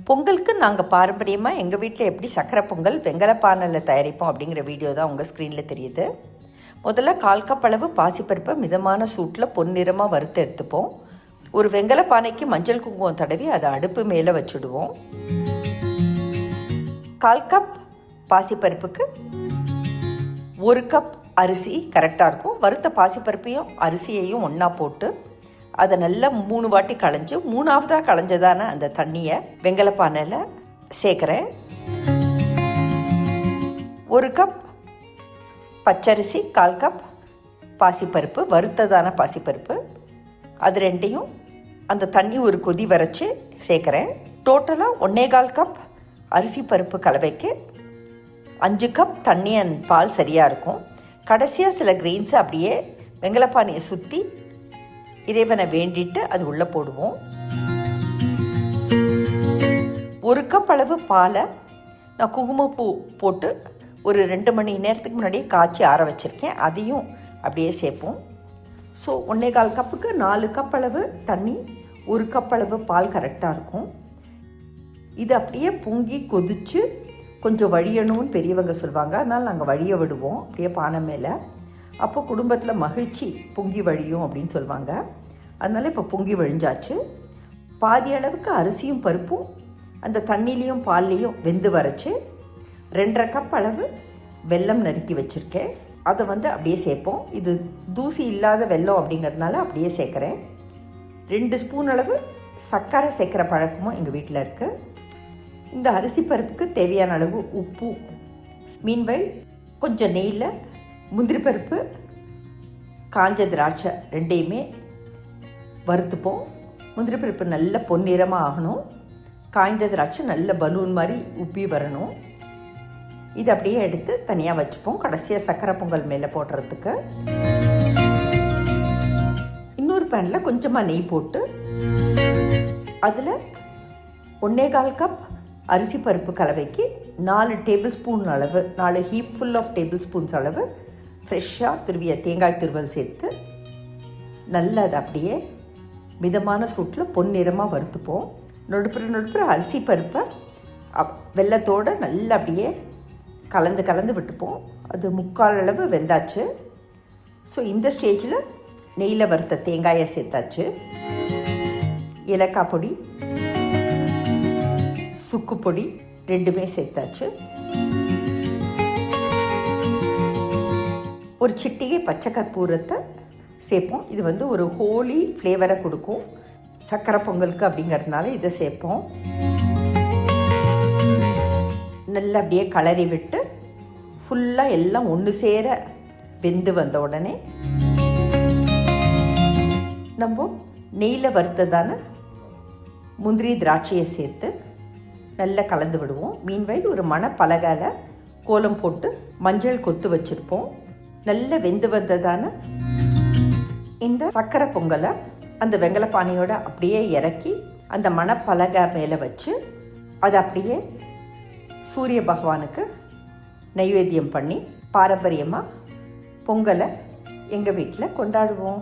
பொங்கலுக்கு நாங்கள் பாரம்பரியமாக எங்கள் வீட்டில் எப்படி சக்கரை பொங்கல் வெங்கல பானையில் தயாரிப்போம் அப்படிங்கிற வீடியோ தான் உங்கள் ஸ்க்ரீனில் தெரியுது. முதல்ல 1/4 கப் அளவு பாசிப்பருப்பை மிதமான சூட்டில் பொன்னிறமாக வறுத்து எடுத்துப்போம். ஒரு வெங்கல பானைக்கு மஞ்சள் குங்குமம் தடவி அதை அடுப்பு மேலே வச்சுடுவோம். 1/4 கப் பாசிப்பருப்புக்கு 1 கப் அரிசி கரெக்டாக இருக்கும். வறுத்த பாசிப்பருப்பையும் அரிசியையும் ஒன்றா போட்டு அதை நல்லா 3 வாட்டி களைஞ்சு 3ஆவதாக களைஞ்சதான அந்த தண்ணியை வெங்கல பானையில் சேர்க்குறேன். 1 கப் பச்சரிசி, 1/4 கப் பாசிப்பருப்பு, வறுத்ததான பாசிப்பருப்பு, அது ரெண்டையும் அந்த தண்ணி ஒரு கொதி வரைச்சி சேர்க்குறேன். டோட்டலாக 1.25 கப் அரிசி பருப்பு கலவைக்கு 5 கப் தண்ணி அண்ட் பால் சரியாக இருக்கும். கடைசியாக சில கிரெயின்ஸை அப்படியே வெங்கலப்பானையை சுற்றி இறைவனை வேண்டிட்டு அது உள்ளே போடுவோம். 1 கப் அளவு பாலை நான் குங்குமப்பூ போட்டு ஒரு 2 மணி நேரத்துக்கு முன்னாடியே காய்ச்சி ஆற வச்சுருக்கேன். அதையும் அப்படியே சேர்ப்போம். ஸோ 1.25 கப்புக்கு 4 கப் அளவு தண்ணி, 1 கப் அளவு பால் கரெக்டாக இருக்கும். இது அப்படியே பொங்கி கொதித்து கொஞ்சம் வழியணும்னு பெரியவங்க சொல்லுவாங்க. அதனால் நாங்கள் வழிய விடுவோம் அப்படியே பானை மேலே. அப்போ குடும்பத்தில் மகிழ்ச்சி பொங்கி வழியும் அப்படின்னு சொல்லுவாங்க. அதனால் இப்போ பொங்கி வழிஞ்சாச்சு. பாதி அளவுக்கு அரிசியும் பருப்பும் அந்த தண்ணிலையும் பால்லையும் வெந்து வரைச்சி 2.5 கப் அளவு வெல்லம் நறுக்கி வச்சுருக்கேன். அதை அப்படியே சேர்ப்போம். இது தூசி இல்லாத வெல்லம் அப்படிங்கிறதுனால அப்படியே சேர்க்குறேன். 2 ஸ்பூன் அளவு சர்க்கரை சேர்க்குற பழக்கமும் எங்கள் வீட்டில் இருக்குது. இந்த அரிசி பருப்புக்கு தேவையான அளவு உப்பு. மீன்வைல் கொஞ்சம் நெய்யில் முந்திரி பருப்பு, காஞ்ச திராட்சை ரெண்டையுமே வறுத்துப்போம். முந்திரி பருப்பு நல்ல பொன்னிறமாக ஆகணும். காய்ந்த திராட்சை நல்ல பலூன் மாதிரி உப்பி வரணும். இது அப்படியே எடுத்து தனியாக வச்சுப்போம். கடைசியாக சக்கரை பொங்கல் மேலே போடுறதுக்கு இன்னொரு பேனில் கொஞ்சமாக நெய் போட்டு அதில் 1.25 கப் அரிசி பருப்பு கலவைக்கு 4 டேபிள் ஸ்பூன் அளவு, 4 heap full of tablespoons அளவு ஃப்ரெஷ்ஷாக துருவிய தேங்காய் துருவல் சேர்த்து நல்லா அதை அப்படியே மிதமான சூட்டில் பொன்னிறமாக வறுத்துப்போம். நொடுப்புற அரிசி பருப்பை வெல்லத்தோடு நல்லா அப்படியே கலந்து விட்டுப்போம். அது 3/4 அளவு வெந்தாச்சு. ஸோ இந்த ஸ்டேஜில் நெய்யில் வறுத்த தேங்காயை சேர்த்தாச்சு. ஏலக்காய் பொடி, சுக்கு பொடி ரெண்டுமே சேர்த்தாச்சு. ஒரு சிட்டிகை பச்சை கற்பூரத்தை சேர்ப்போம். இது ஒரு ஹோலி ஃப்ளேவரை கொடுக்கும் சக்கரை பொங்கலுக்கு அப்படிங்கிறதுனால இதை சேர்ப்போம். நல்லா அப்படியே கலரி விட்டு ஃபுல்லாக எல்லாம் ஒன்று சேர வெந்து வந்த உடனே நம்ம நெய்யில் வறுத்ததான முந்திரி திராட்சையை சேர்த்து நல்லா கலந்து விடுவோம். மீன்வைல் ஒரு மணப்பலகையில் கோலம் போட்டு மஞ்சள் கொத்து வச்சுருப்போம். நல்ல வெந்து வந்ததான இந்த சக்கரை பொங்கலை அந்த வெங்கல பானையோட அப்படியே இறக்கி அந்த மணப்பலகை மேலே வச்சு அதை அப்படியே சூரிய பகவானுக்கு நைவேத்தியம் பண்ணி பாரம்பரியமாக பொங்கலை எங்கள் வீட்டில் கொண்டாடுவோம்.